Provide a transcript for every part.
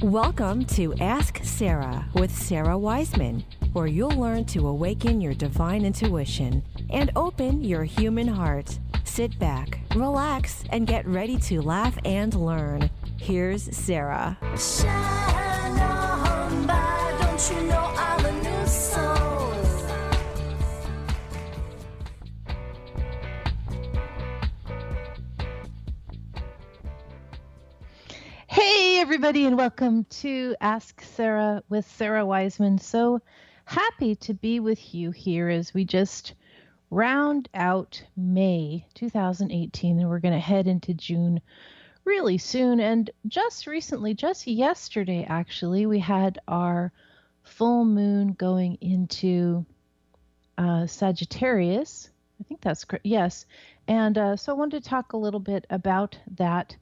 Welcome to Ask Sara with Sara Wiseman, where you'll learn to awaken your divine intuition and open your human heart. Sit back, relax, and get ready to laugh and learn. Here's Sara. Shine on by, don't you know I'm a new soul? Hey, everybody, and welcome to Ask Sara with Sara Wiseman. So happy to be with you here as we just round out May 2018, and we're going to head into June really soon. And just recently, just yesterday, actually, we had our full moon going into Sagittarius. I think that's correct. Yes. And so I wanted to talk a little bit about that.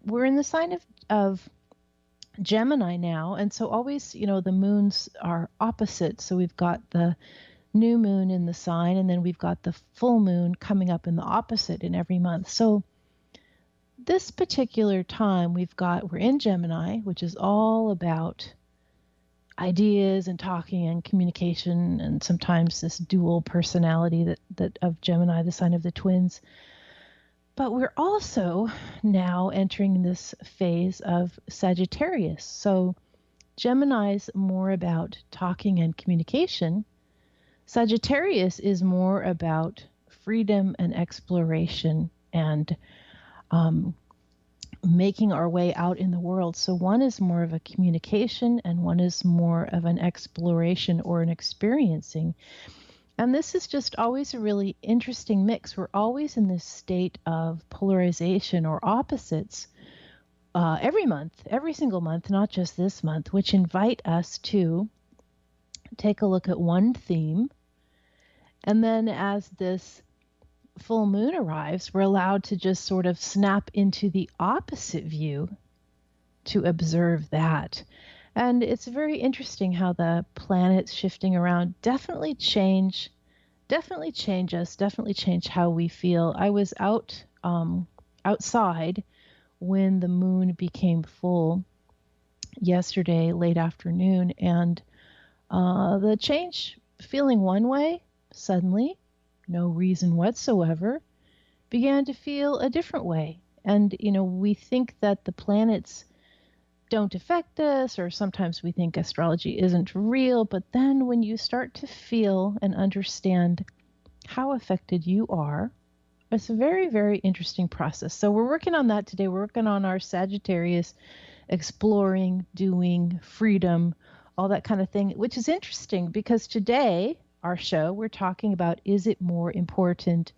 We're in the sign of Gemini now, and so always, the moons are opposite. So we've got the new moon in the sign, and then we've got the full moon coming up in the opposite in every month. So this particular time we're in Gemini, which is all about ideas and talking and communication, and sometimes this dual personality that of Gemini, the sign of the twins. But we're also now entering this phase of Sagittarius. So Gemini's more about talking and communication. Sagittarius is more about freedom and exploration and making our way out in the world. So one is more of a communication and one is more of an exploration or an experiencing. And this is just always a really interesting mix. We're always in this state of polarization or opposites every month, every single month, not just this month, which invite us to take a look at one theme. And then as this full moon arrives, we're allowed to just sort of snap into the opposite view to observe that. And it's very interesting how the planets shifting around definitely change us, definitely change how we feel. I was outside when the moon became full yesterday, late afternoon, and the change, feeling one way, suddenly, no reason whatsoever, began to feel a different way. And, we think that the planets don't affect us, or sometimes we think astrology isn't real, but then when you start to feel and understand how affected you are, it's a very, very interesting process. So we're working on that today. We're working on our Sagittarius, exploring, doing, freedom, all that kind of thing, which is interesting because today, our show, we're talking about, is it more important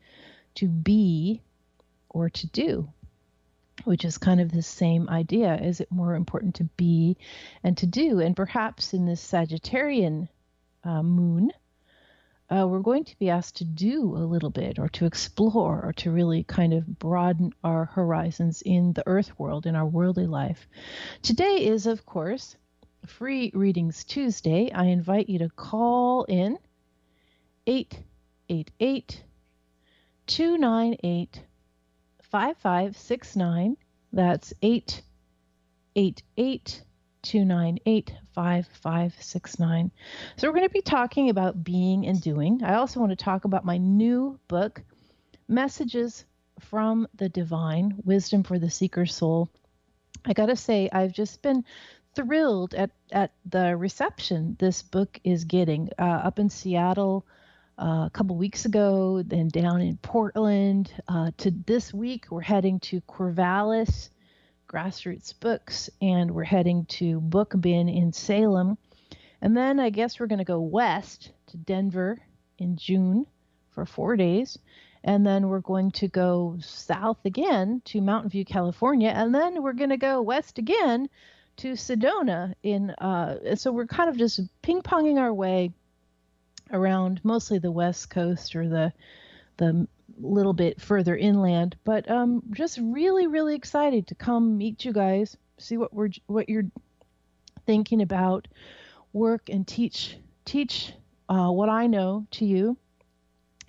to be or to do? Which is kind of the same idea. Is it more important to be and to do? And perhaps in this Sagittarian moon, we're going to be asked to do a little bit, or to explore, or to really kind of broaden our horizons in the earth world, in our worldly life. Today is, of course, Free Readings Tuesday. I invite you to call in 888-298-5569. That's 888-298-5569. So we're going to be talking about being and doing. I also want to talk about my new book, Messages from the Divine, Wisdom for the Seeker Soul. I got to say, I've just been thrilled at the reception this book is getting. Up in Seattle a couple weeks ago, then down in Portland. To this week, we're heading to Corvallis Grassroots Books, and we're heading to Book Bin in Salem. And then I guess we're going to go west to Denver in June for 4 days. And then we're going to go south again to Mountain View, California. And then we're going to go west again to Sedona. So we're kind of just ping-ponging our way around mostly the West Coast or the little bit further inland, but just really, really excited to come meet you guys, see what you're thinking about, work and teach what I know to you.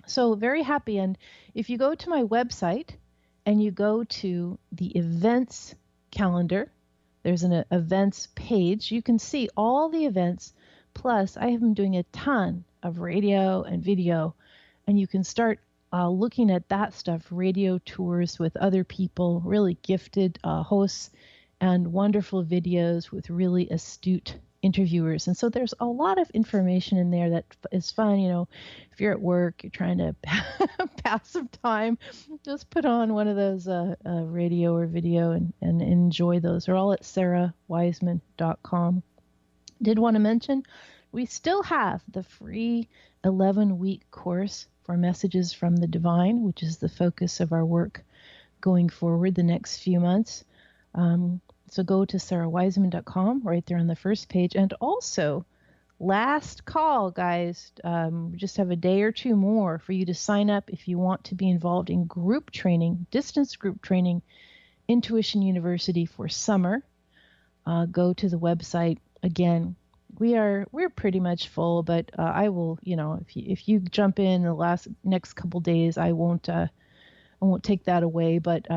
So very happy. And if you go to my website and you go to the events calendar, There's an events page. You can see all the events. Plus, I have been doing a ton of radio and video, and you can start looking at that stuff, radio tours with other people, really gifted hosts, and wonderful videos with really astute interviewers. And so there's a lot of information in there that is fun. If you're at work, you're trying to pass some time, just put on one of those radio or video and enjoy those. They're all at sarawiseman.com. Did want to mention, we still have the free 11-week course for Messages from the Divine, which is the focus of our work going forward the next few months. So go to sarawiseman.com right there on the first page. And also, last call, guys. We just have a day or two more for you to sign up if you want to be involved in group training, distance group training, Intuition University for summer. Go to the website. Again, we're pretty much full, but I will, if you jump in the next couple days, I won't take that away. But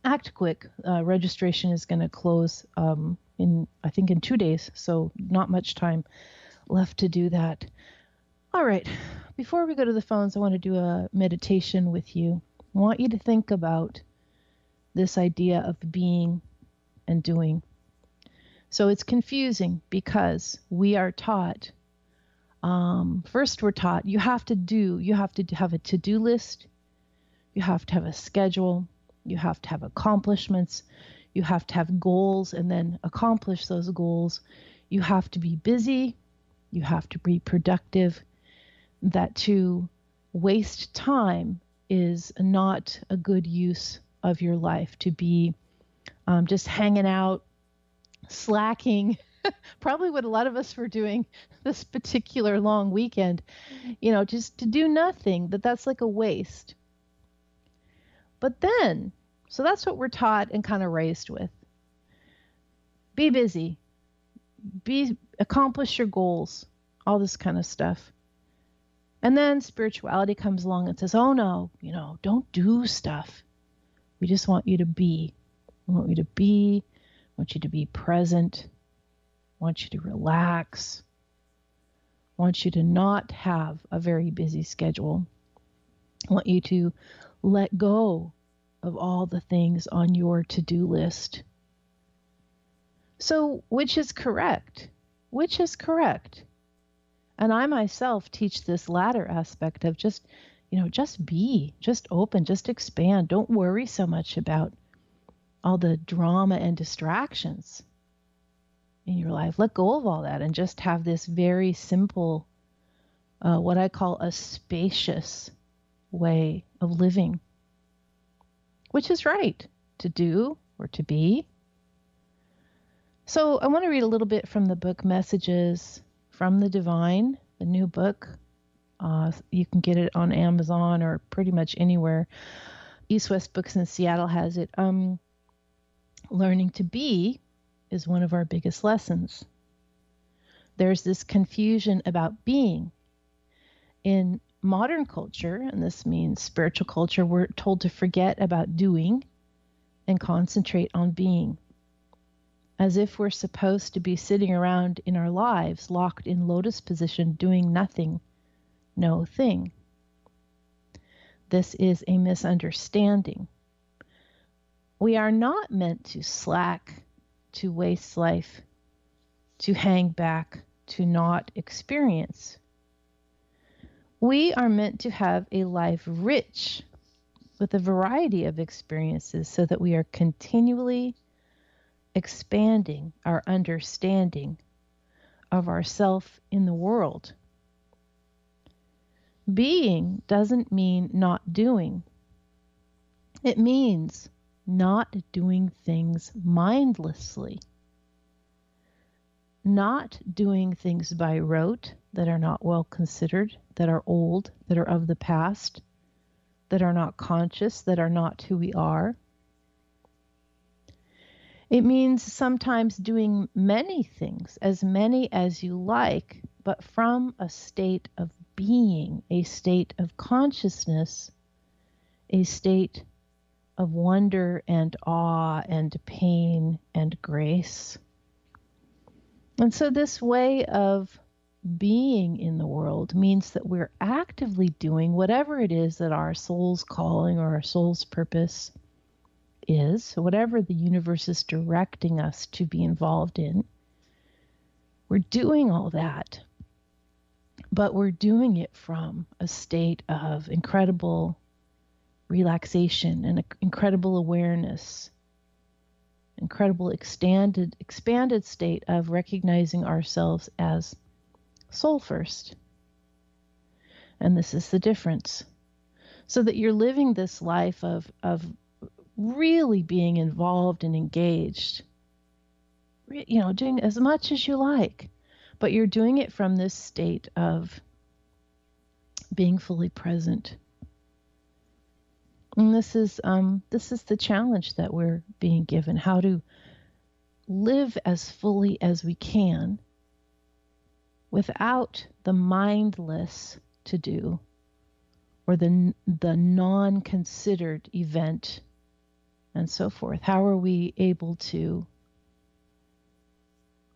act quick. Registration is going to close in 2 days, so not much time left to do that. All right. Before we go to the phones, I want to do a meditation with you. I want you to think about this idea of being and doing. So it's confusing because we are taught, first we're taught you have to have a to-do list, you have to have a schedule, you have to have accomplishments, you have to have goals and then accomplish those goals. You have to be busy, you have to be productive, that to waste time is not a good use of your life, to be just hanging out, slacking, probably what a lot of us were doing this particular long weekend, just to do nothing, that's like a waste. But then, so that's what we're taught and kind of raised with. Be busy, accomplish your goals, all this kind of stuff. And then spirituality comes along and says, oh no, don't do stuff. We just want you to be. We want you to be. Want you to be present, want you to relax, want you to not have a very busy schedule, want you to let go of all the things on your to-do list. So which is correct? Which is correct? And I myself teach this latter aspect of just be, just open, just expand. Don't worry so much about all the drama and distractions in your life. Let go of all that and just have this very simple, what I call a spacious way of living, which is right to do or to be. So I want to read a little bit from the book Messages from the Divine, the new book. You can get it on Amazon or pretty much anywhere. East West Books in Seattle has it. Learning to be is one of our biggest lessons. There's this confusion about being. In modern culture, and this means spiritual culture, we're told to forget about doing and concentrate on being, as if we're supposed to be sitting around in our lives locked in lotus position doing nothing, no thing. This is a misunderstanding. We are not meant to slack, to waste life, to hang back, to not experience. We are meant to have a life rich with a variety of experiences so that we are continually expanding our understanding of ourself in the world. Being doesn't mean not doing. It means not doing things mindlessly, not doing things by rote that are not well considered, that are old, that are of the past, that are not conscious, that are not who we are. It means sometimes doing many things, as many as you like, but from a state of being, a state of consciousness, a state of wonder and awe and pain and grace. And so this way of being in the world means that we're actively doing whatever it is that our soul's calling or our soul's purpose is, whatever the universe is directing us to be involved in. We're doing all that, but we're doing it from a state of incredible relaxation and incredible awareness, incredible expanded state of recognizing ourselves as soul first. And this is the difference. So that you're living this life of really being involved and engaged, doing as much as you like, but you're doing it from this state of being fully present. And this is the challenge that we're being given, how to live as fully as we can without the mindless to do or the non-considered event and so forth. How are we able to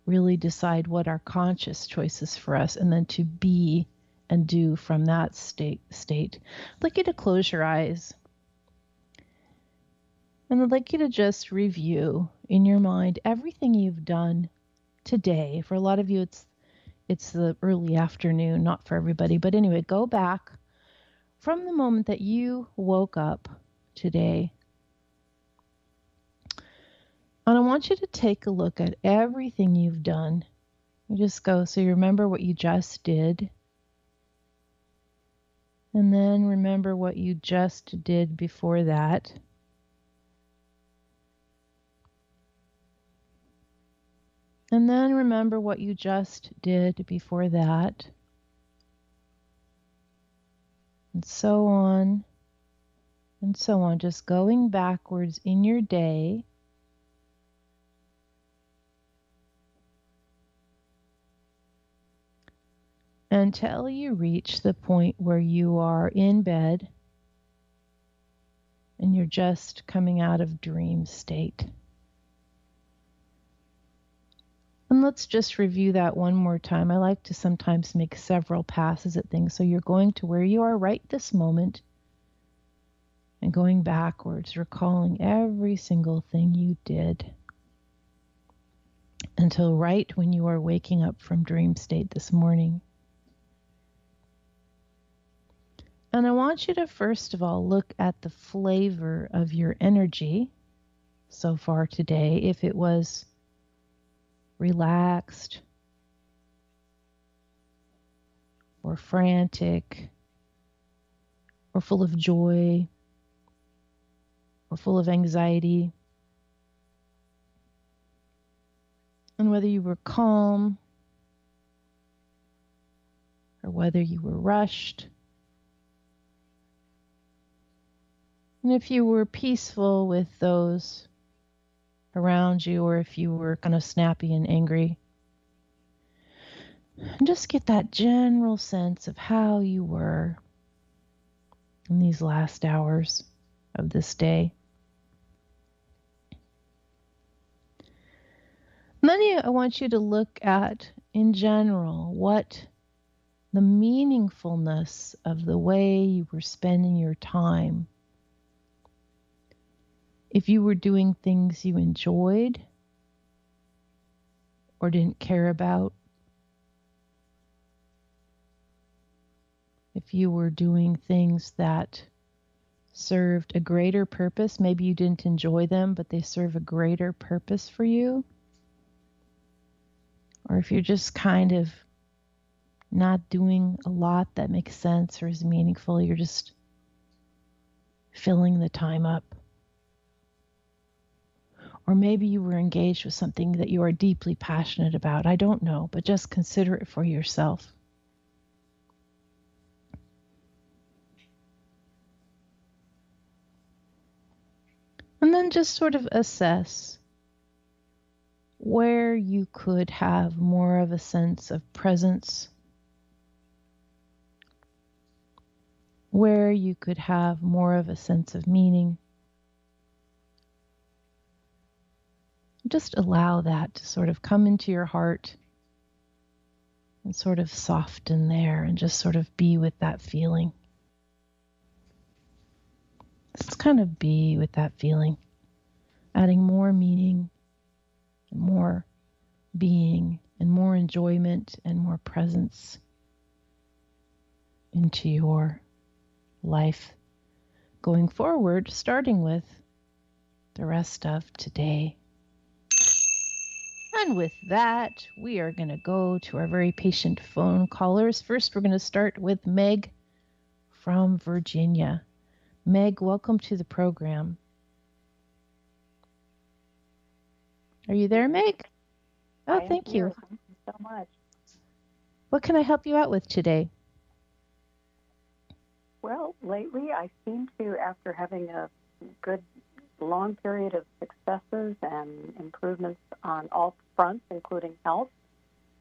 really decide what our conscious choice is for us and then to be and do from that state? I'd like you to close your eyes. And I'd like you to just review in your mind everything you've done today. For a lot of you, it's the early afternoon, not for everybody. But anyway, go back from the moment that you woke up today. And I want you to take a look at everything you've done. You just go, so you remember what you just did. And then remember what you just did before that. And then remember what you just did before that. And so on and so on. Just going backwards in your day. Until you reach the point where you are in bed and you're just coming out of dream state. And let's just review that one more time. I like to sometimes make several passes at things. So you're going to where you are right this moment and going backwards, recalling every single thing you did until right when you are waking up from dream state this morning. And I want you to first of all look at the flavor of your energy so far today. If it was relaxed or frantic or full of joy or full of anxiety, and whether you were calm or whether you were rushed, and if you were peaceful with those around you, or if you were kind of snappy and angry. And just get that general sense of how you were in these last hours of this day. And then I want you to look at, in general, what the meaningfulness of the way you were spending your time. If you were doing things you enjoyed or didn't care about, if you were doing things that served a greater purpose, maybe you didn't enjoy them, but they serve a greater purpose for you, or if you're just kind of not doing a lot that makes sense or is meaningful, you're just filling the time up. Or maybe you were engaged with something that you are deeply passionate about. I don't know, but just consider it for yourself. And then just sort of assess where you could have more of a sense of presence, where you could have more of a sense of meaning, just allow that to sort of come into your heart and sort of soften there and just sort of be with that feeling. Just kind of be with that feeling, adding more meaning and more being and more enjoyment and more presence into your life going forward, starting with the rest of today. And with that, we are going to go to our very patient phone callers. First, we're going to start with Meg from Virginia. Meg, welcome to the program. Are you there, Meg? Oh, thank you. Thank you so much. What can I help you out with today? Well, lately I seem to, after having a good long period of successes and improvements on all fronts, including health,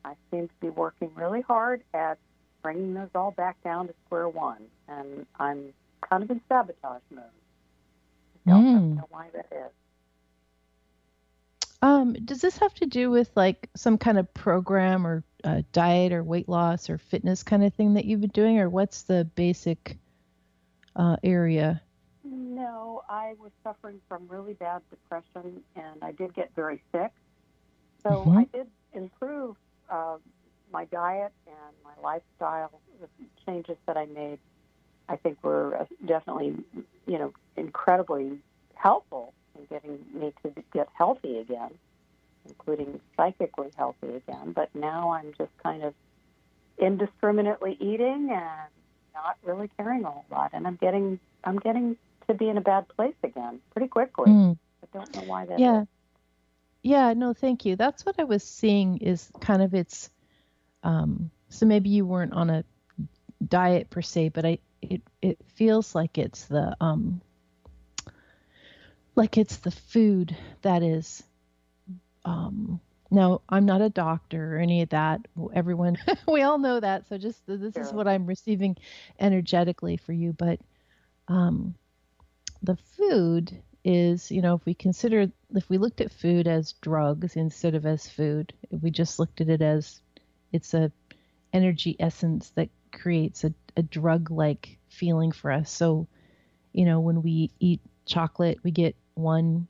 I seem to be working really hard at bringing those all back down to square one. And I'm kind of in sabotage mode. I don't know why that is. Does this have to do with like some kind of program or diet or weight loss or fitness kind of thing that you've been doing, or what's the basic area? No, I was suffering from really bad depression, and I did get very sick. So I did improve my diet and my lifestyle. The changes that I made, I think, were definitely, incredibly helpful in getting me to get healthy again, including psychically healthy again. But now I'm just kind of indiscriminately eating and not really caring a whole lot, and I'm getting to be in a bad place again pretty quickly. I don't know why that is. Yeah, no, thank you. That's what I was seeing is kind of it's, so maybe you weren't on a diet per se, but it feels like it's the food that is, no, I'm not a doctor or any of that. Everyone, we all know that. So just this is what I'm receiving energetically for you. But the food is, if we looked at food as drugs instead of as food, if we just looked at it as it's a energy essence that creates a drug-like feeling for us. So, when we eat chocolate, we get one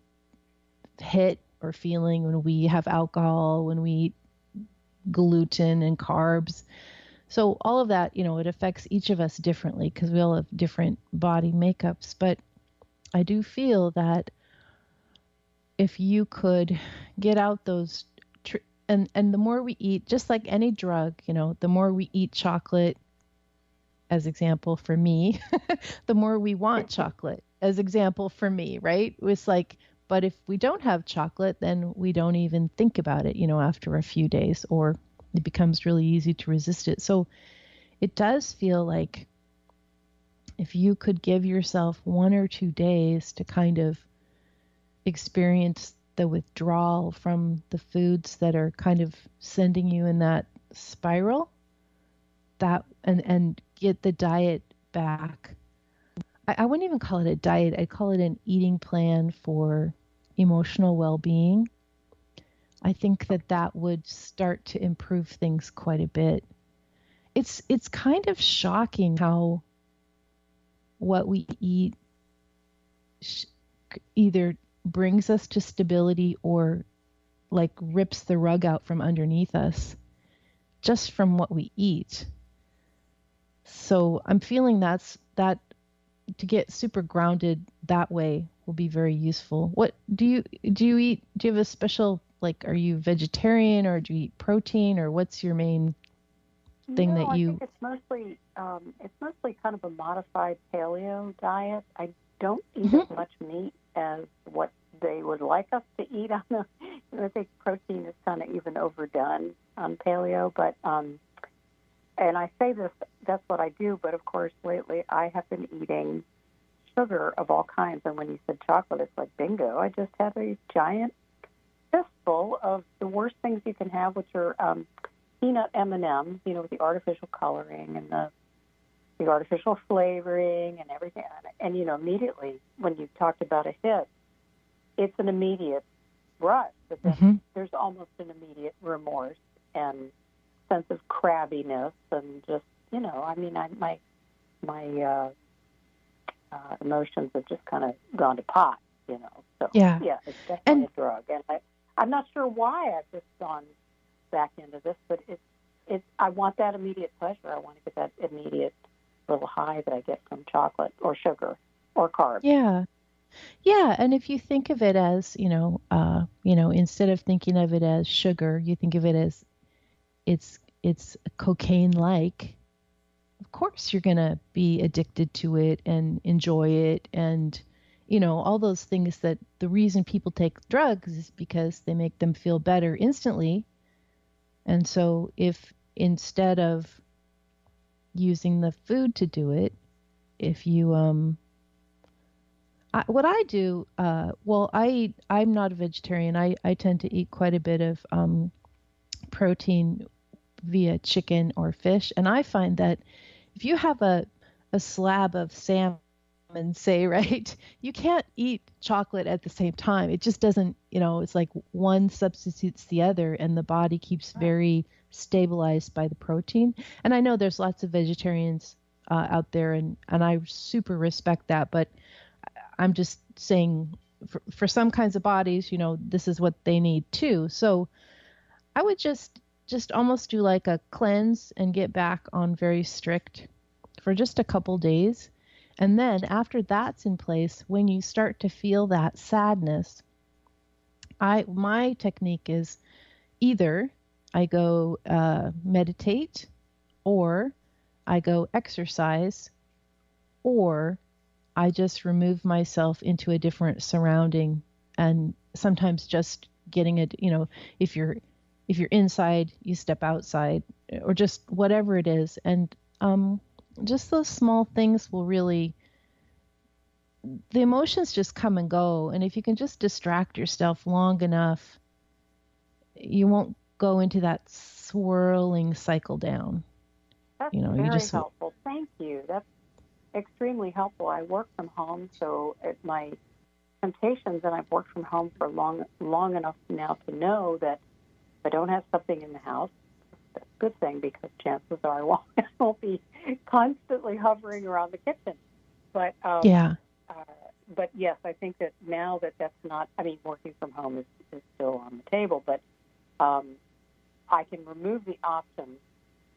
hit or feeling. When we have alcohol, when we eat gluten and carbs. So all of that, it affects each of us differently because we all have different body makeups. But I do feel that if you could get out those, and the more we eat, just like any drug, the more we eat chocolate, as example for me, the more we want chocolate, as example for me, right? It's like, but if we don't have chocolate, then we don't even think about it, after a few days, or it becomes really easy to resist it. So it does feel like if you could give yourself 1 or 2 days to kind of experience the withdrawal from the foods that are kind of sending you in that spiral, that and get the diet back. I wouldn't even call it a diet. I'd call it an eating plan for emotional well-being. I think that would start to improve things quite a bit. It's kind of shocking how what we eat either brings us to stability or like rips the rug out from underneath us just from what we eat. So I'm feeling that to get super grounded that way will be very useful. What do you eat? Do you have a special, like, are you vegetarian or do you eat protein, or what's your main thing that you? I think it's mostly kind of a modified paleo diet. I don't eat as much meat as what they would like us to eat on the. I think protein is kind of even overdone on paleo, but and I say this, that's what I do, but of course lately I have been eating sugar of all kinds, and when you said chocolate, it's like bingo. I just had a giant fistful of the worst things you can have, which are peanut M&Ms, with the artificial coloring and the artificial flavoring and everything. And immediately when you talked about a hit, it's an immediate rush, but then Mm-hmm. there's almost an immediate remorse and sense of crabbiness and just, I mean, my emotions have just kind of gone to pot, So, Yeah. it's definitely And a drug. And I'm not sure why I've just gone back into this, but I want that immediate pleasure. I want to get that immediate little high that I get from chocolate or sugar or carbs. yeah. Yeah, and if you think of it as, instead of thinking of it as sugar, you think of it as it's cocaine-like. Of course, you're gonna be addicted to it and enjoy it, and all those things that the reason people take drugs is because they make them feel better instantly. And so, if instead of using the food to do it, if you what I do, I'm not a vegetarian. I tend to eat quite a bit of protein via chicken or fish. And I find that if you have a slab of salmon, say, right, you can't eat chocolate at the same time. It just doesn't, it's like one substitutes the other and the body keeps very stabilized by the protein. And I know there's lots of vegetarians out there, and I super respect that. But I'm just saying for some kinds of bodies, this is what they need too. So I would just almost do like a cleanse and get back on very strict for just a couple days. And then after that's in place, when you start to feel that sadness, my technique is either I go meditate, or I go exercise, or I just remove myself into a different surrounding. And sometimes just getting it, if you're inside, you step outside, or just whatever it is. And just those small things will really, the emotions just come and go. And if you can just distract yourself long enough, you won't go into that swirling cycle down. That's You very just helpful. Thank you. That's extremely helpful. I work from home, so my temptations, and I've worked from home for long enough now to know that if I don't have something in the house, that's a good thing, because chances are I won't be constantly hovering around the kitchen. But yeah. But yes, I think that now that's not. I mean, working from home is still on the table, but I can remove the option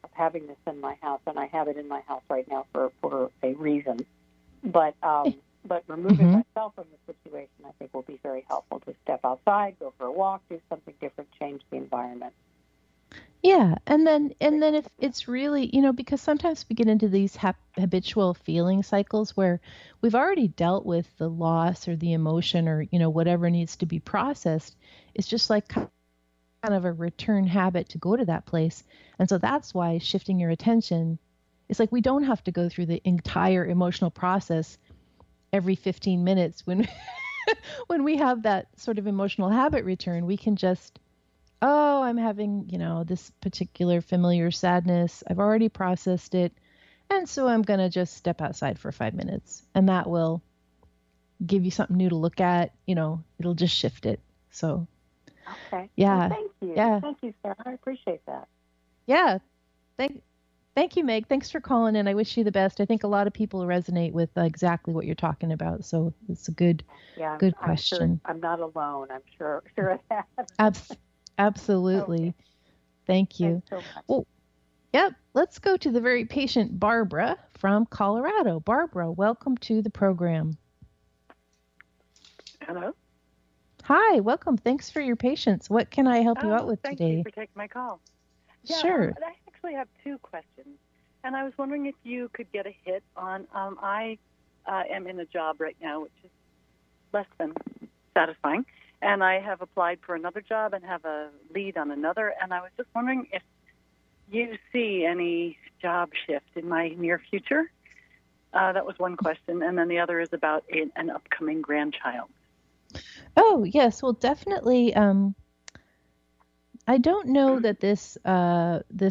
of having this in my house, and I have it in my house right now for a reason. But removing myself from the situation, I think, will be very helpful, to step outside, go for a walk, do something different, change the environment. Yeah, and then if it's really, because sometimes we get into these habitual feeling cycles where we've already dealt with the loss or the emotion, or whatever needs to be processed. It's just like kind of a return habit to go to that place. And so that's why shifting your attention, it's like we don't have to go through the entire emotional process every 15 minutes when when we have that sort of emotional habit return. We can just, oh, I'm having, this particular familiar sadness. I've already processed it. And so I'm going to just step outside for 5 minutes, and that will give you something new to look at. It'll just shift it. So, okay. Yeah. Well, thank you. Yeah. Thank you, Sarah. I appreciate that. Yeah. Thank you, Meg. Thanks for calling in. I wish you the best. I think a lot of people resonate with exactly what you're talking about. So it's a good question. I'm not alone. I'm sure of that. Absolutely. Okay. Thank you. Thanks so much. Well, yep. Let's go to the very patient Barbara from Colorado. Barbara, welcome to the program. Hello. Hi, welcome. Thanks for your patience. What can I help you out with thank today? you for taking my call. Yeah, Sure. I actually have two questions, and I was wondering if you could get a hit on. I am in a job right now which is less than satisfying, and I have applied for another job and have a lead on another, and I was just wondering if you see any job shift in my near future. That was one question, and then the other is about an upcoming grandchild. Oh, yes. Well, definitely. I don't know that this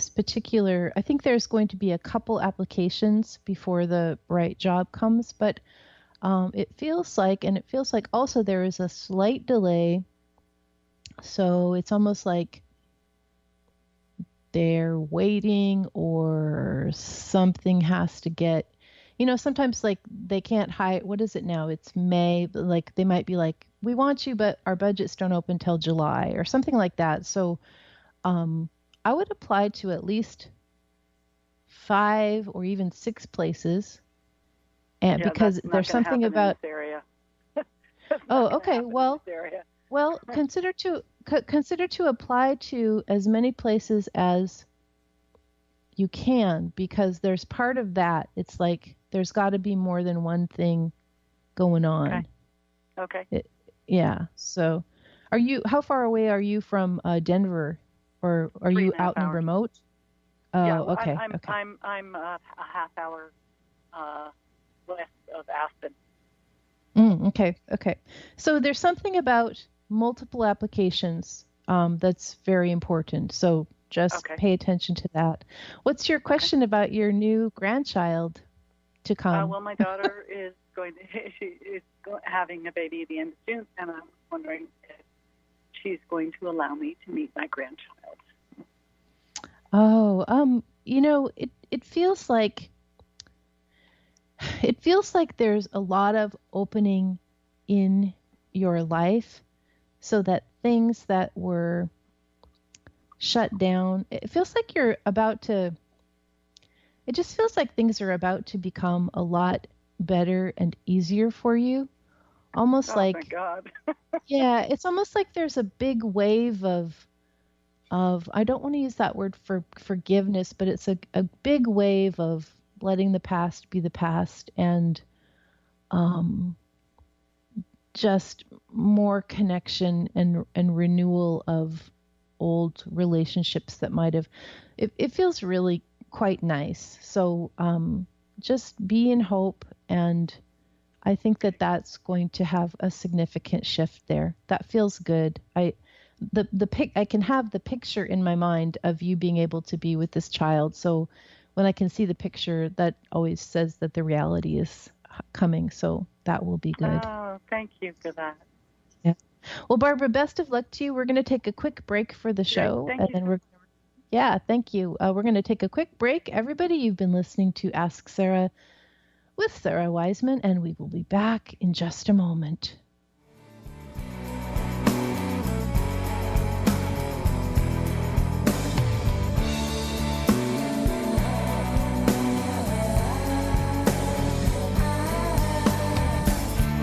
particular, I think there's going to be a couple applications before the right job comes, but it feels like also there is a slight delay So it's almost like they're waiting or something has to get, sometimes like they can't hire, what is it now? It's May, but like they might be like, we want you, but our budgets don't open till July or something like that. So I would apply to at least 5 or even 6 places. And because that's not there's gonna something happen about, in this area. oh, okay, well, This area. well, consider to apply to as many places as you can, because there's part of that. It's like there's got to be more than one thing going on. Okay. Yeah. So, how far away are you from Denver, or are you 3.5 out in hours. remote? Oh, Yeah, okay. Okay. I'm a half hour west of Aspen. Okay. Okay. So there's something about multiple applications that's very important. So just pay attention to that. What's your question about your new grandchild to come? Well, my daughter is having a baby at the end of June, and I'm wondering if she's going to allow me to meet my grandchild. Oh, it feels like there's a lot of opening in your life, so that things that were shut down, it feels like it just feels like things are about to become a lot better and easier for you. Almost like, thank God. yeah, it's almost like there's a big wave of I don't want to use that word for forgiveness, but it's a big wave of letting the past be the past, and just more connection and renewal of old relationships that might have, it feels really quite nice. So just be in hope, and I think that that's going to have a significant shift there. That feels good. I can have the picture in my mind of you being able to be with this child. So when I can see the picture, that always says that the reality is coming. So that will be good. Oh, thank you for that. Yeah. Well, Barbara, best of luck to you. We're going to take a quick break for the show. Thank you. Yeah, thank you. We're going to take a quick break. Everybody, you've been listening to Ask Sara with Sara Wiseman, and we will be back in just a moment.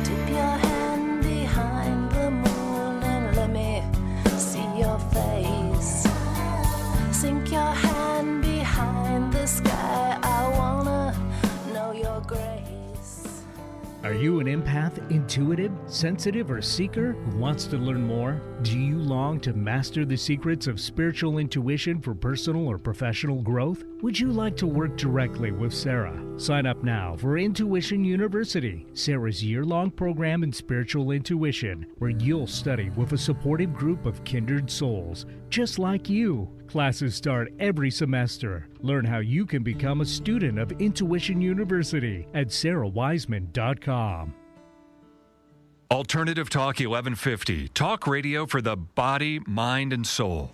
Dip your hand behind the moon and let me see your face. Sink your hand behind the sky. I wanna know your grace. Are you an empath, intuitive, sensitive, or seeker who wants to learn more? Do you long to master the secrets of spiritual intuition for personal or professional growth? Would you like to work directly with Sara? Sign up now for Intuition University, Sara's year-long program in spiritual intuition, where you'll study with a supportive group of kindred souls, just like you. Classes start every semester. Learn how you can become a student of Intuition University at sarawiseman.com. Alternative Talk 1150, talk radio for the body, mind, and soul.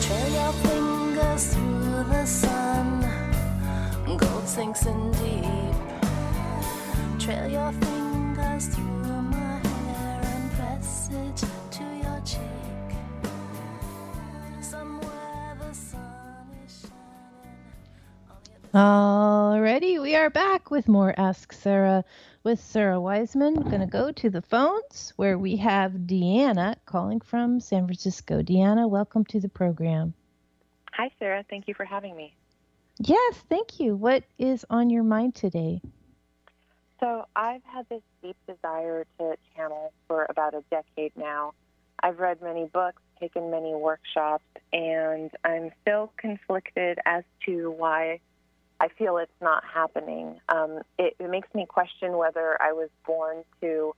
Trail your fingers through the sun. Gold sinks in deep. Trail your fingers through my hair and press it to your cheek. Somewhere the sun is shining. Alrighty, we are back with more Ask Sara with Sara Wiseman. Going to go to the phones where we have Deanna calling from San Francisco. Deanna, welcome to the program. Hi, Sara. Thank you for having me. Yes, thank you. What is on your mind today? So I've had this deep desire to channel for about a decade now. I've read many books, taken many workshops, and I'm still conflicted as to why I feel it's not happening. It makes me question whether I was born to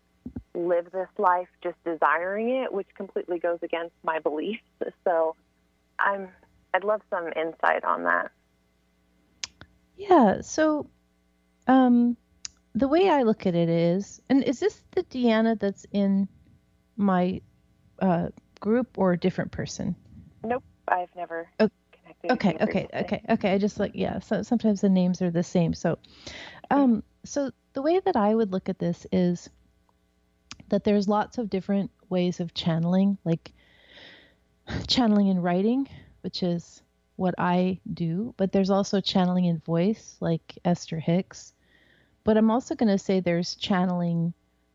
live this life just desiring it, which completely goes against my beliefs. So I'd love some insight on that. Yeah, so the way I look at it is, and is this the Deanna that's in my group or a different person? Nope, I've never connected. Okay. I just so sometimes the names are the same. So, so the way that I would look at this is that there's lots of different ways of channeling, like channeling in writing, which is what I do, but there's also channeling in voice, like Esther Hicks. But I'm also going to say there's channeling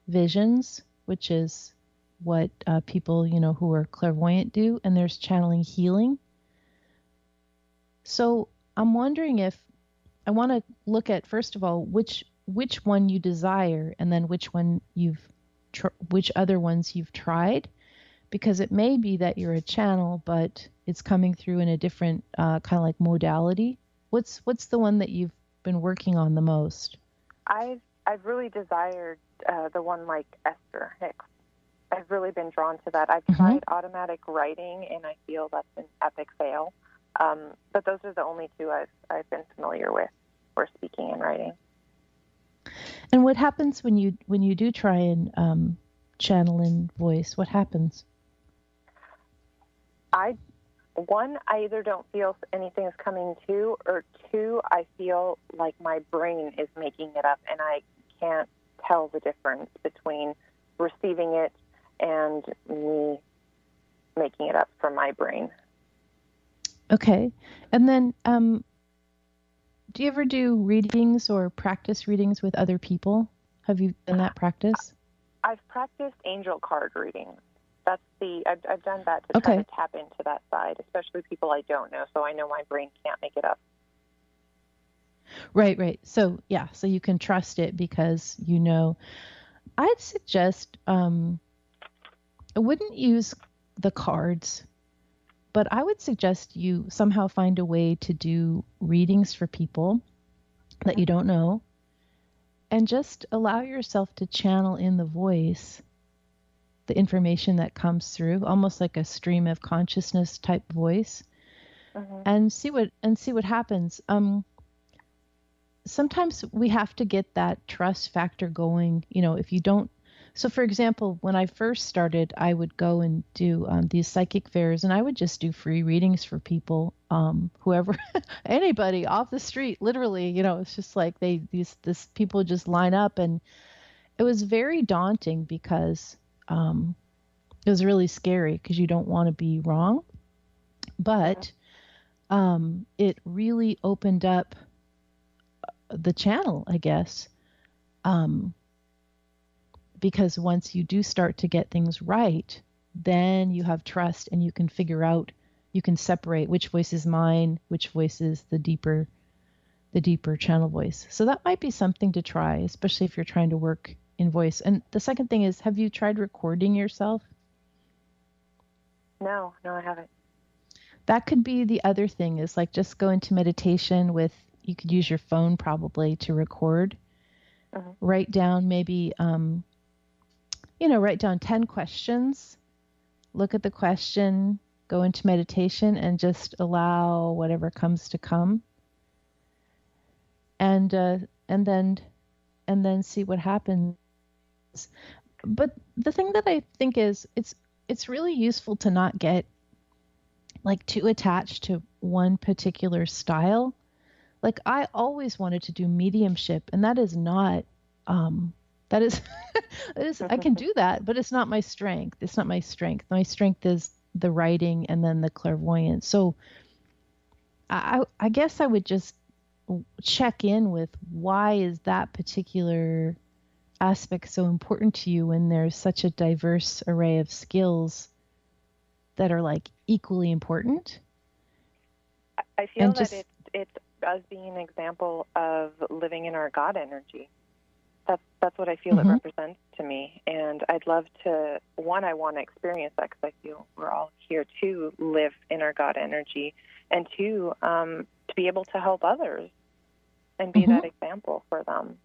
visions, which is what people, who are clairvoyant do, and there's channeling healing. So I'm wondering if I want to look at, first of all, which one you desire, and then which other ones you've tried, because it may be that you're a channel, but it's coming through in a different kind of like modality. What's the one that you've been working on the most? I've really desired the one like Esther Hicks. I've really been drawn to that. I've tried automatic writing, and I feel that's an epic fail. But those are the only two I've been familiar with for speaking and writing. And what happens when you do try and channel in voice? What happens? I either don't feel anything is coming to, or two, I feel like my brain is making it up, and I can't tell the difference between receiving it and me making it up from my brain. Okay. And then do you ever do readings or practice readings with other people? Have you done that practice? I've practiced angel card readings. I've done that to try to tap into that side, especially people I don't know, so I know my brain can't make it up. Right. So you can trust it because I'd suggest I wouldn't use the cards, but I would suggest you somehow find a way to do readings for people that you don't know, and just allow yourself to channel in the voice the information that comes through, almost like a stream of consciousness type voice, and see what happens. Sometimes we have to get that trust factor going. If you don't. So, for example, when I first started, I would go and do these psychic fairs, and I would just do free readings for people, whoever, anybody off the street, literally. It's just like these people just line up, and it was very daunting because it was really scary because you don't want to be wrong, but it really opened up the channel, I guess. Because once you do start to get things right, then you have trust, and you can figure out, you can separate which voice is mine, which voice is the deeper channel voice. So that might be something to try, especially if you're trying to work in voice. And the second thing is, have you tried recording yourself? No, I haven't. That could be the other thing, is like just go into meditation you could use your phone probably to record. Write down maybe, write down 10 questions, look at the question, go into meditation, and just allow whatever comes to come. And then see what happens. But the thing that I think is it's really useful to not get like too attached to one particular style. Like I always wanted to do mediumship, and that is not that is I can do that, but it's not my strength. It's not my strength. My strength is the writing and then the clairvoyance. So I guess I would just check in with, why is that particular aspect so important to you when there's such a diverse array of that are like equally important? I feel that it does being an example of living in our God energy. That's what I feel it represents to me. And I'd love to, I want to experience that because I feel we're all here to live in our God energy, and two, to be able to help others and be that example for them.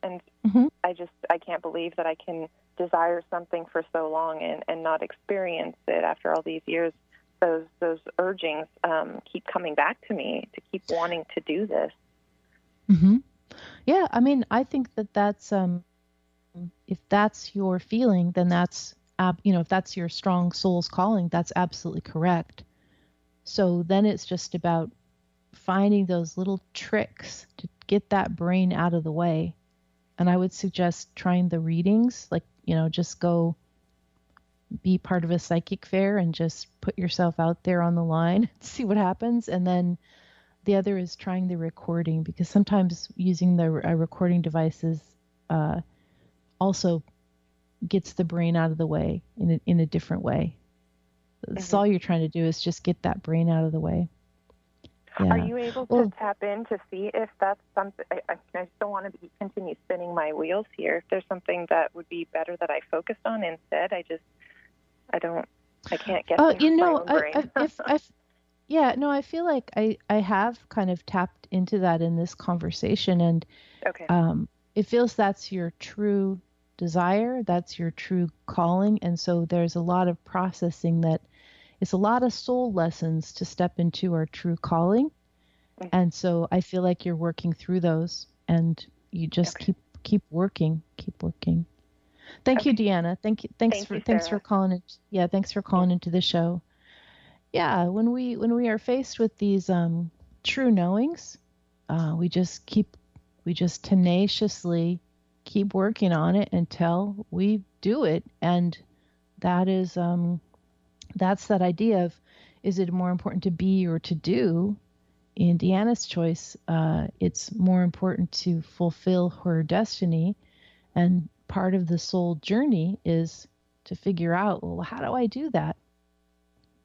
And I can't believe that I can desire something for so long and not experience it after all these years. Those urgings keep coming back to me to keep wanting to do this. Yeah, I mean, I think that that's if that's your feeling, then that's if that's your strong soul's calling, that's absolutely correct. So then it's just about finding those little tricks to get that brain out of the way. And I would suggest trying the readings, like, just go be part of a psychic fair and just put yourself out there on the line, see what happens. And then the other is trying the recording, because sometimes using the recording devices also gets the brain out of the way in a different way. That's all you're trying to do is just get that brain out of the way. Yeah. Are you able to tap in to see if that's something? I just don't want to continue spinning my wheels here. If there's something that would be better that I focused on instead, I can't get into my own brain. I feel like I have kind of tapped into that in this conversation, and it feels that's your true desire, that's your true calling, and so there's a lot of processing that it's a lot of soul lessons to step into our true calling. And so I feel like you're working through those, and you just keep working. Thank you, Deanna. Thanks for calling it. Yeah, thanks for calling into the show. Yeah, when we are faced with these true knowings, we just tenaciously keep working on it until we do it. And that is that's that idea of, is it more important to be or to do? In Deanna's choice, it's more important to fulfill her destiny. And part of the soul journey is to figure out, well, how do I do that?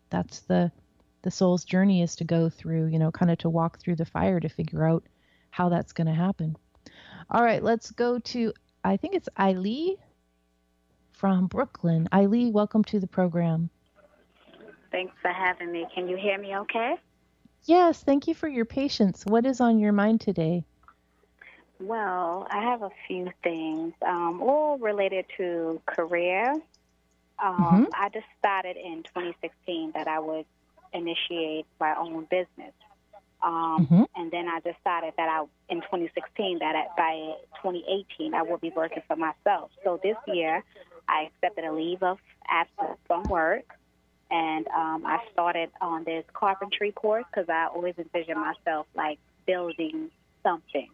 That's the soul's journey, is to go through, kind of to walk through the fire to figure out how that's going to happen. All right, let's go to, I think it's Eileen from Brooklyn. Eileen, welcome to the program. Thanks for having me. Can you hear me okay? Yes, thank you for your patience. What is on your mind today? Well, I have a few things, all related to career. I decided in 2016 that I would initiate my own business. And then I decided that in 2016 that by 2018 I would be working for myself. So this year I accepted a leave of absence from work. And I started on this carpentry course because I always envision myself like building something.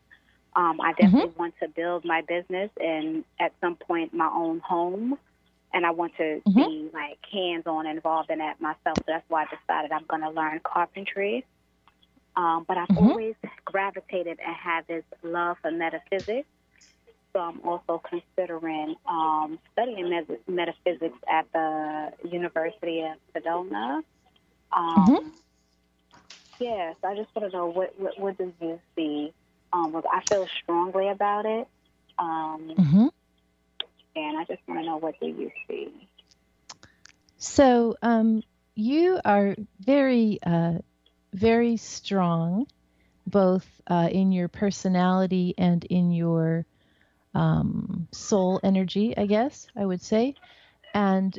I definitely want to build my business and at some point my own home. And I want to be like hands-on involved in that myself. So that's why I decided I'm going to learn carpentry. But I've always gravitated and had this love for metaphysics. So I'm also considering studying metaphysics at the University of Sedona. Yes, I just want to know what do you see? I feel strongly about it, and I just want to know, what do you see? So you are very, very strong, both in your personality and in your soul energy, I guess I would say. And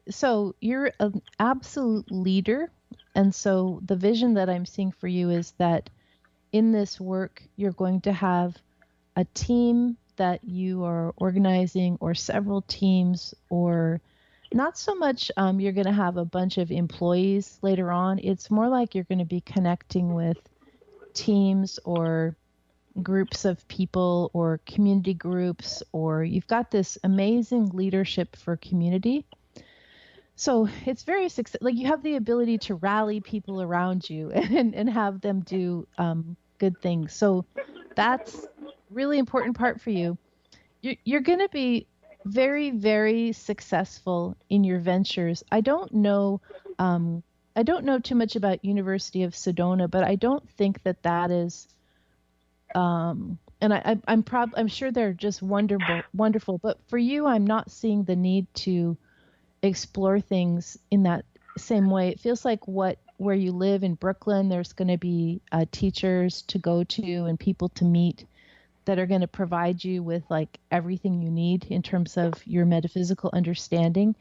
so you're an absolute leader. And so the vision that I'm seeing for you is that in this work, you're going to have a team that you are organizing, or several teams, or not so much you're going to have a bunch of employees later on. It's more like you're going to be connecting with teams or groups of people or community groups, or you've got this amazing leadership for community. So it's very like you have the ability to rally people around you and have them do good things. So that's really important part for you. You're going to be very, very successful in your ventures. I don't know too much about University of Sedona, but I don't think that is and I'm sure they're just wonderful. But for you, I'm not seeing the need to explore things in that same way. It feels like where you live in Brooklyn, there's going to be teachers to go to and people to meet that are going to provide you with like everything you need in terms of your metaphysical understanding,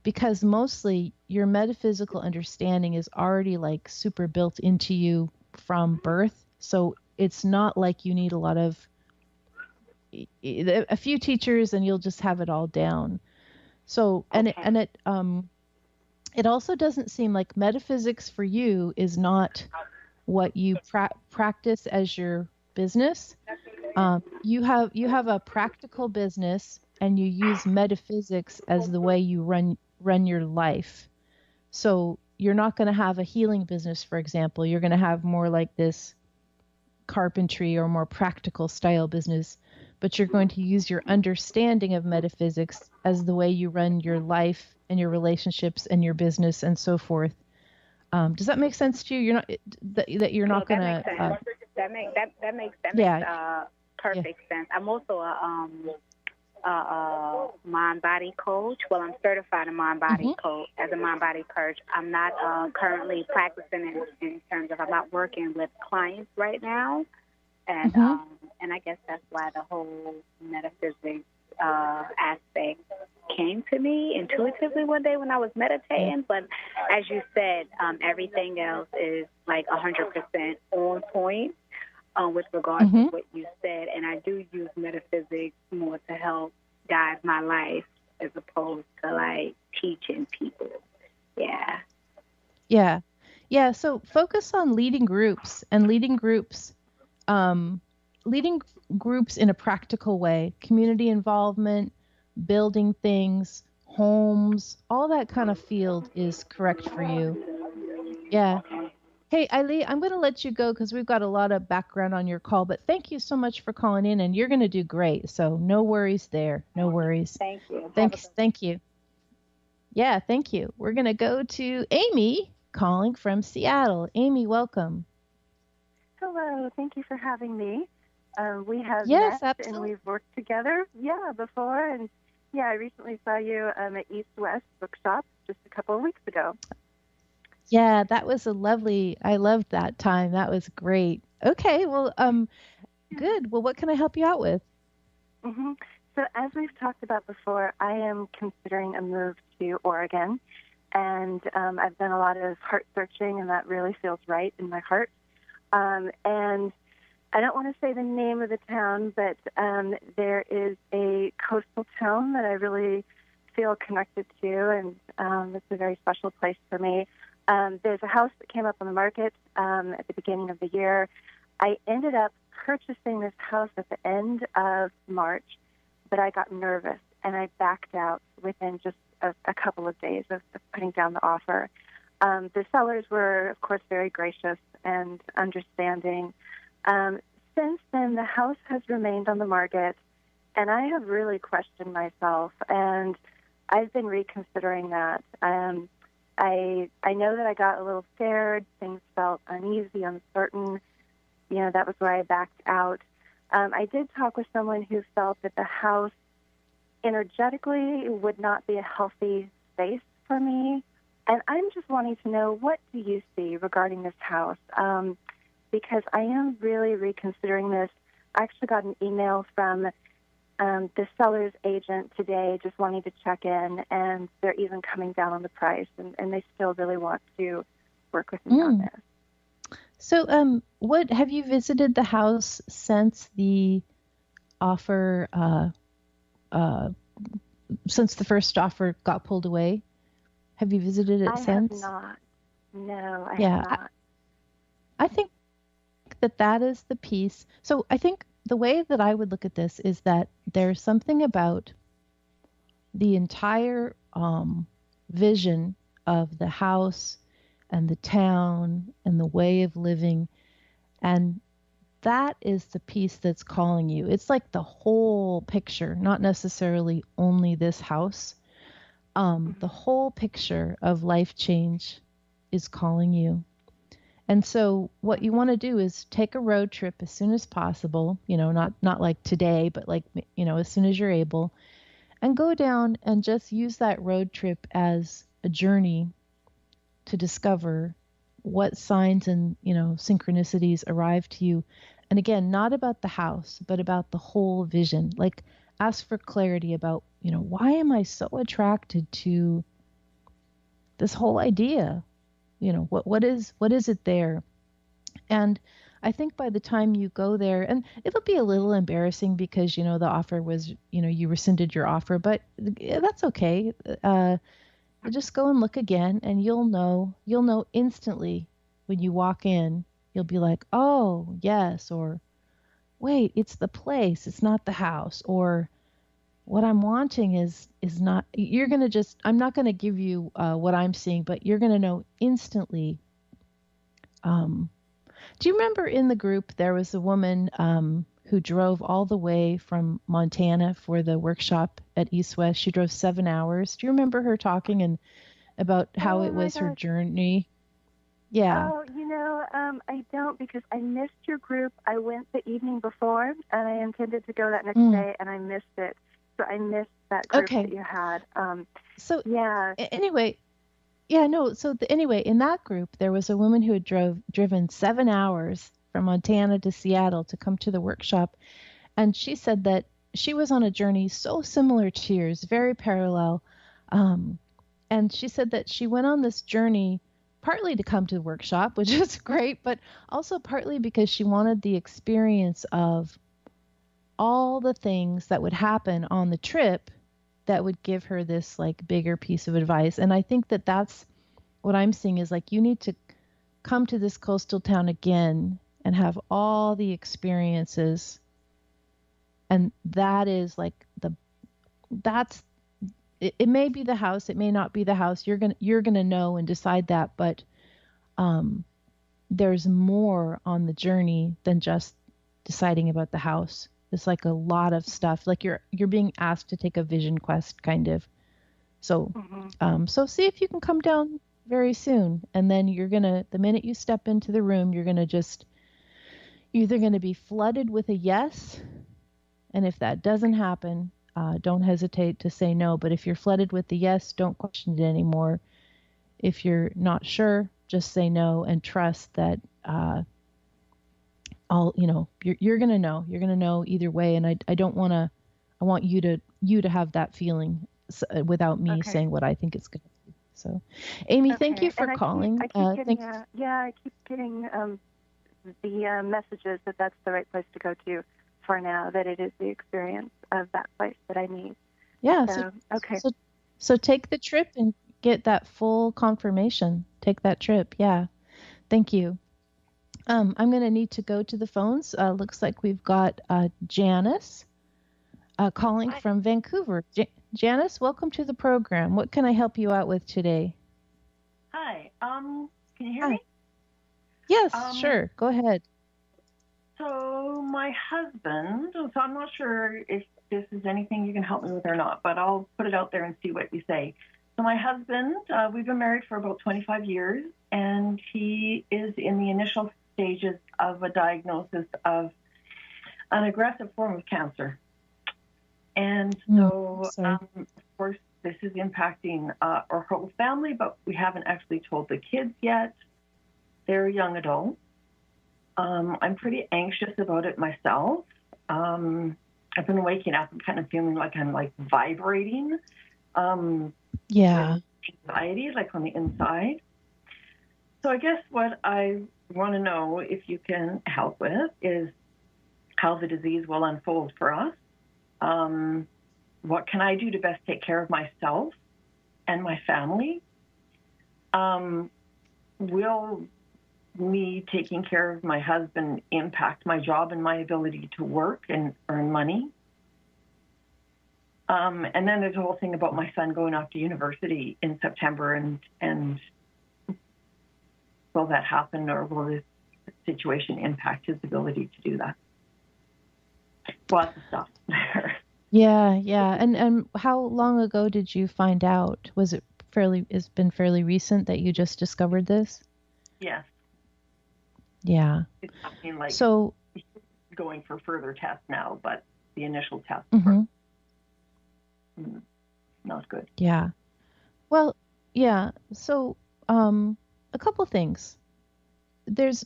because mostly your metaphysical understanding is already like super built into you from birth. So it's not like you need a few teachers and you'll just have it all down. So, and it also doesn't seem like metaphysics for you is not what you practice as your business. You have a practical business, and you use metaphysics as the way you run your life. So you're not going to have a healing business, for example. You're going to have more like this carpentry or more practical style business, but you're going to use your understanding of metaphysics as the way you run your life and your relationships and your business and so forth. Does that make sense to you? You're not that you're not going to. That makes perfect sense. I'm also a mind-body coach. Well, I'm certified in mind-body coach as a mind-body coach. I'm not currently practicing in terms of I'm not working with clients right now, and I guess that's why the whole metaphysics aspect came to me intuitively one day when I was meditating. But as you said, everything else is like 100% on point with regards to what you said. And I do use metaphysics more to help guide my life as opposed to like teaching people. Yeah. So focus on leading groups in a practical way, community involvement, building things, homes, all that kind of field is correct for you. Yeah. Hey, Eileen, I'm going to let you go because we've got a lot of background on your call, but thank you so much for calling in, and you're going to do great. So no worries there. No worries. Thank you. Thank you. Yeah, thank you. We're going to go to Amy calling from Seattle. Amy, welcome. Hello. Thank you for having me. We have met absolutely. And we've worked together, before. And I recently saw you at East West Bookshop just a couple of weeks ago. Yeah, that was I loved that time. That was great. Okay, well, good. Well, what can I help you out with? So as we've talked about before, I am considering a move to Oregon. And I've done a lot of heart searching, and that really feels right in my heart. And I don't want to say the name of the town, but there is a coastal town that I really feel connected to, and it's a very special place for me. There's a house that came up on the market at the beginning of the year. I ended up purchasing this house at the end of March, but I got nervous, and I backed out within just a couple of days of putting down the offer. The sellers were, of course, very gracious and understanding. Since then, the house has remained on the market, and I have really questioned myself, and I've been reconsidering that. I know that I got a little scared. Things felt uneasy, uncertain. That was why I backed out. I did talk with someone who felt that the house energetically would not be a healthy space for me. And I'm just wanting to know, what do you see regarding this house? Because I am really reconsidering this. I actually got an email from the seller's agent today just wanting to check in, and they're even coming down on the price, and they still really want to work with me on this. So what have you visited the house since the offer, since the first offer got pulled away? Have you visited it since? I have not. No, I have not. I think that is the piece. So I think the way that I would look at this is that there's something about the entire vision of the house and the town and the way of living, and that is the piece that's calling you. It's like the whole picture, not necessarily only this house. The whole picture of life change is calling you. And so what you want to do is take a road trip as soon as possible, not like today, but like, as soon as you're able, and go down and just use that road trip as a journey to discover what signs and, synchronicities arrive to you. And again, not about the house, but about the whole vision. Like, ask for clarity about, why am I so attracted to this whole idea? What is it there? And I think by the time you go there, and it'll be a little embarrassing because, the offer was, you rescinded your offer, but that's okay. Just go and look again and you'll know instantly when you walk in. You'll be like, oh, yes, or wait, it's the place, it's not the house, or what I'm wanting is not. You're going to just, I'm not going to give you what I'm seeing, but you're going to know instantly. Do you remember in the group there was a woman who drove all the way from Montana for the workshop at East West? She drove 7 hours. Do you remember her talking and about how it was her journey? Yeah. Oh, I don't, because I missed your group. I went the evening before, and I intended to go that next day, and I missed it. So I missed that group that you had. So yeah. Anyway, no. So anyway, in that group, there was a woman who had driven 7 hours from Montana to Seattle to come to the workshop, and she said that she was on a journey so similar to yours, very parallel. And she said that she went on this journey partly to come to the workshop, which is great, but also partly because she wanted the experience of all the things that would happen on the trip that would give her this like bigger piece of advice. And I think that that's what I'm seeing is like, you need to come to this coastal town again and have all the experiences. And that is like it may be the house, it may not be the house. You're gonna know and decide that, but there's more on the journey than just deciding about the house. It's like a lot of stuff. Like you're being asked to take a vision quest, kind of. So, so see if you can come down very soon, and then the minute you step into the room, you're either gonna be flooded with a yes, and if that doesn't happen, don't hesitate to say no. But if you're flooded with the yes, don't question it anymore. If you're not sure, just say no and trust that you're gonna know. You're gonna know either way. And I want you to have that feeling without me saying what I think it's gonna be. So, Amy, thank you for calling. I keep getting the messages that that's the right place to go to for now, that it is the experience of that place that I need. Yeah. Okay. So take the trip and get that full confirmation. Take that trip. Yeah. Thank you. I'm going to need to go to the phones. Looks like we've got Janice calling from Vancouver. Janice, welcome to the program. What can I help you out with today? Hi. Can you hear me? Yes, sure. Go ahead. So my husband, so I'm not sure if this is anything you can help me with or not, but I'll put it out there and see what you say. So my husband, we've been married for about 25 years, and he is in the initial stages of a diagnosis of an aggressive form of cancer. And so, of course, this is impacting our whole family, but we haven't actually told the kids yet. They're young adults. I'm pretty anxious about it myself. I've been waking up and kind of feeling like I'm like vibrating. Anxiety, like on the inside. So I guess what I want to know, if you can help with, is how the disease will unfold for us. What can I do to best take care of myself and my family? Will me taking care of my husband impact my job and my ability to work and earn money? And then there's a whole thing about my son going off to university in September, and will that happen, or will this situation impact his ability to do that? Lots of stuff there. Yeah. And how long ago did you find out? It's been fairly recent that you just discovered this? Yes. Yeah. It's something like going for further tests now, but the initial tests were not good. Yeah. Well, yeah. So, a couple things. There's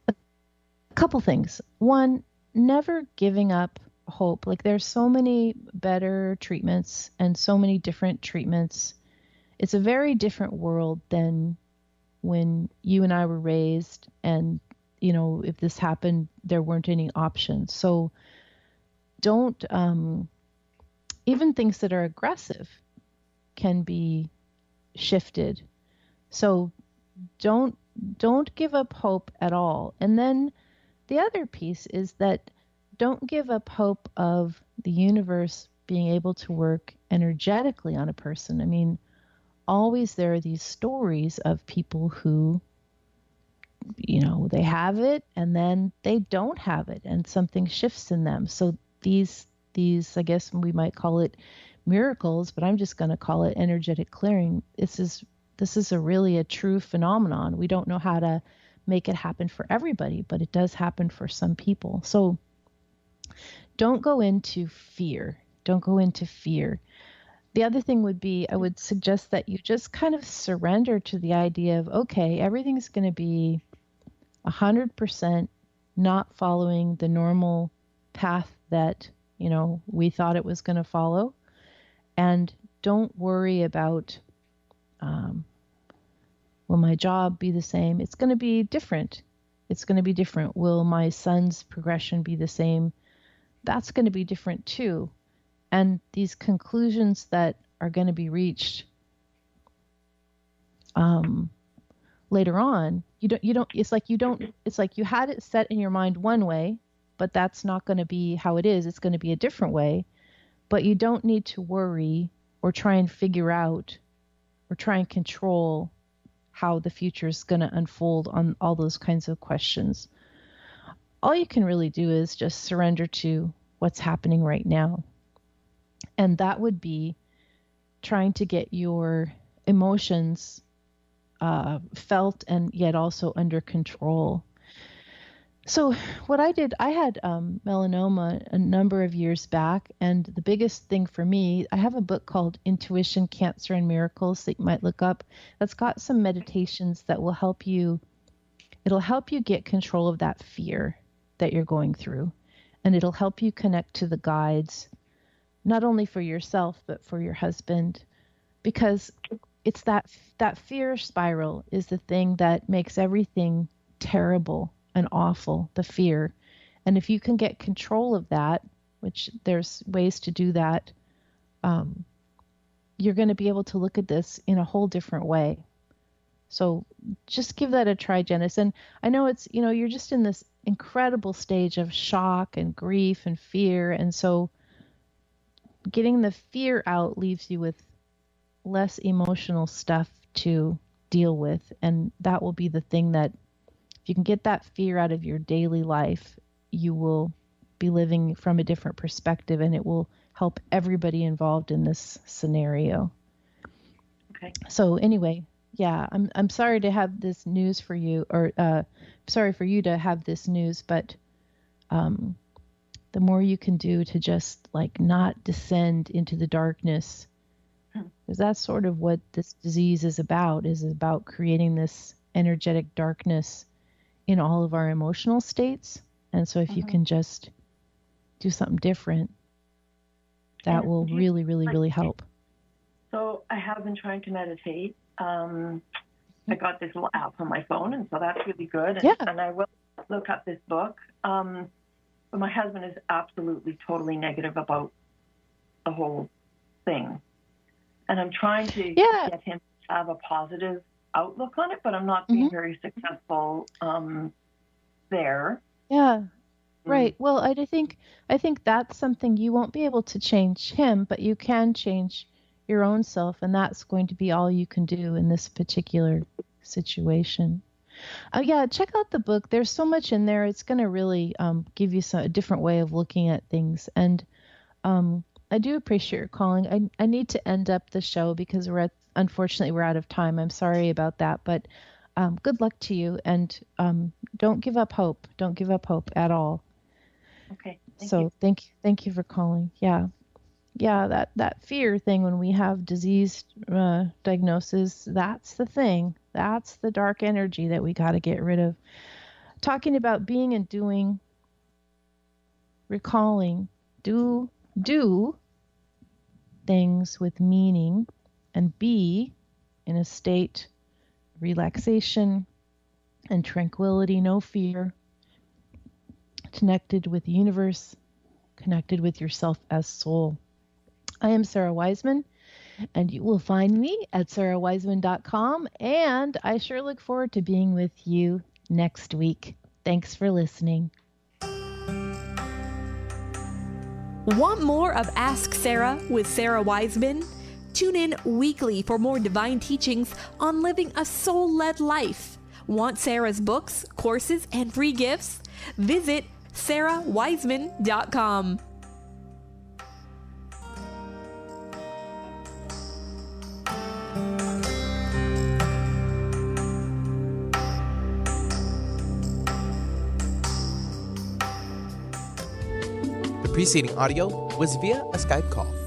a couple things. One, never giving up hope. Like, there's so many better treatments and so many different treatments. It's a very different world than when you and I were raised, and, you know, if this happened, there weren't any options. So don't, even things that are aggressive can be shifted. So don't give up hope at all. And then the other piece is that don't give up hope of the universe being able to work energetically on a person. I mean, always there are these stories of people who, you know, they have it and then they don't have it and something shifts in them. So these, I guess we might call it miracles, but I'm just going to call it energetic clearing. This is really a true phenomenon. We don't know how to make it happen for everybody, but it does happen for some people. So don't go into fear. Don't go into fear. The other thing would be, I would suggest that you just kind of surrender to the idea of, okay, everything's going to be 100% not following the normal path that, you know, we thought it was going to follow. And don't worry about, will my job be the same? It's going to be different. It's going to be different. Will my son's progression be the same? That's going to be different too. And these conclusions that are going to be reached later on, it's like you had it set in your mind one way, but that's not going to be how it is. It's going to be a different way. But you don't need to worry or try and figure out or try and control how the future is going to unfold on all those kinds of questions. All you can really do is just surrender to what's happening right now. And that would be trying to get your emotions felt and yet also under control. So what I did, I had melanoma a number of years back, and the biggest thing for me, I have a book called Intuition, Cancer, and Miracles that you might look up. That's got some meditations that will help you. It'll help you get control of that fear that you're going through, and it'll help you connect to the guides, not only for yourself but for your husband, because it's that fear spiral is the thing that makes everything terrible and awful, the fear. And if you can get control of that, which there's ways to do that, you're going to be able to look at this in a whole different way. So just give that a try, Janice. And I know it's, you know, you're just in this incredible stage of shock and grief and fear. And so getting the fear out leaves you with less emotional stuff to deal with. And that will be the thing that, if you can get that fear out of your daily life, you will be living from a different perspective, and it will help everybody involved in this scenario. Okay. So anyway, yeah, I'm sorry to have this news for you, or sorry for you to have this news, but the more you can do to just like not descend into the darkness, because that's sort of what this disease is about creating this energetic darkness in all of our emotional states. And so if you can just do something different, that will really, really, really help. So I have been trying to meditate. I got this little app on my phone, and so that's really good. And, and I will look up this book. But my husband is absolutely, totally negative about the whole thing. And I'm trying to get him to have a positive outlook on it, but I'm not being very successful there. Yeah. Right. Well, I think that's something you won't be able to change him, but you can change your own self, and that's going to be all you can do in this particular situation. Check out the book. There's so much in there. It's going to really give you a different way of looking at things. And I do appreciate your calling. I need to end up the show because unfortunately we're out of time. I'm sorry about that, but good luck to you, and don't give up hope. Don't give up hope at all. Okay. Thank you for calling. Yeah, that fear thing when we have disease diagnosis, that's the thing. That's the dark energy that we got to get rid of. Talking about being and doing, recalling, do things with meaning, and be in a state relaxation and tranquility, no fear, connected with the universe, connected with yourself as soul. I am Sara Wiseman, and you will find me at sarawiseman.com, and I sure look forward to being with you next week. Thanks for listening. Want more of Ask Sara with Sara Wiseman? Tune in weekly for more divine teachings on living a soul-led life. Want Sara's books, courses, and free gifts? Visit sarawiseman.com. The preceding audio was via a Skype call.